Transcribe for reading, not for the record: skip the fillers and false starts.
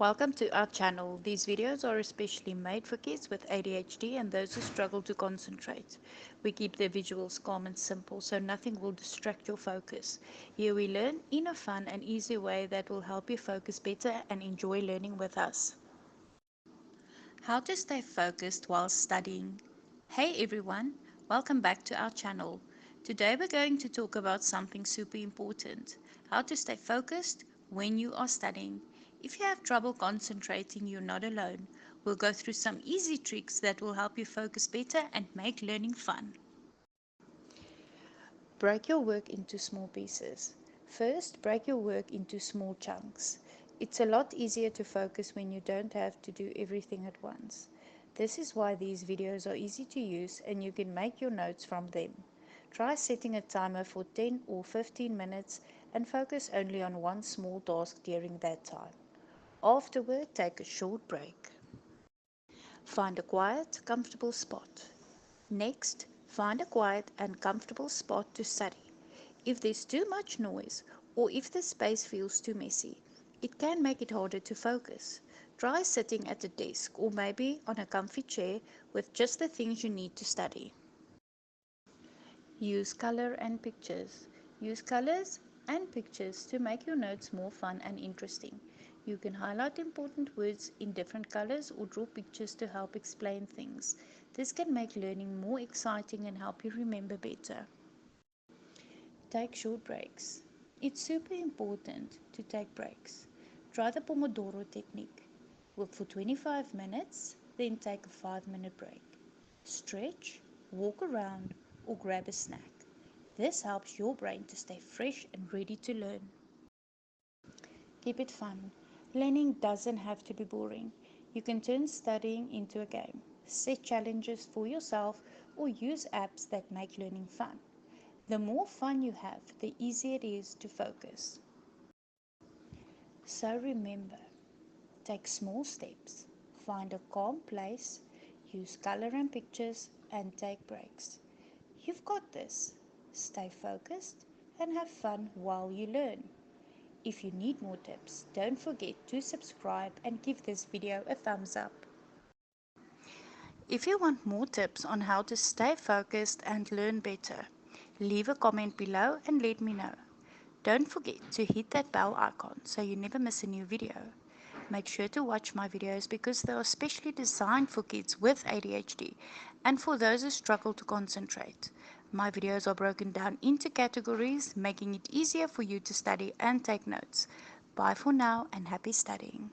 Welcome to our channel. These videos are especially made for kids with ADHD and those who struggle to concentrate. We keep the visuals calm and simple so nothing will distract your focus. Here we learn in a fun and easy way that will help you focus better and enjoy learning with us. How to stay focused while studying. Hey everyone, welcome back to our channel. Today we're going to talk about something super important. How to stay focused when you are studying. If you have trouble concentrating, you're not alone. We'll go through some easy tricks that will help you focus better and make learning fun. Break your work into small pieces. First, break your work into small chunks. It's a lot easier to focus when you don't have to do everything at once. This is why these videos are easy to use and you can make your notes from them. Try setting a timer for 10 or 15 minutes and focus only on one small task during that time. Afterward, take a short break. Find a quiet, comfortable spot. Next, find a quiet and comfortable spot to study. If there's too much noise or if the space feels too messy, it can make it harder to focus. Try sitting at a desk or maybe on a comfy chair with just the things you need to study. Use color and pictures. Use colors and pictures to make your notes more fun and interesting. You can highlight important words in different colors or draw pictures to help explain things. This can make learning more exciting and help you remember better. Take short breaks. It's super important to take breaks. Try the Pomodoro technique. Work for 25 minutes, then take a 5-minute break. Stretch, walk around, or grab a snack. This helps your brain to stay fresh and ready to learn. Keep it fun. Learning doesn't have to be boring. You can turn studying into a game. Set challenges for yourself or use apps that make learning fun. The more fun you have, the easier it is to focus. So remember, take small steps, find a calm place, use color and pictures, and take breaks. You've got this. Stay focused and have fun while you learn. If you need more tips, don't forget to subscribe and give this video a thumbs up. If you want more tips on how to stay focused and learn better, leave a comment below and let me know. Don't forget to hit that bell icon so you never miss a new video. Make sure to watch my videos because they are specially designed for kids with ADHD and for those who struggle to concentrate. My videos are broken down into categories, making it easier for you to study and take notes. Bye for now and happy studying.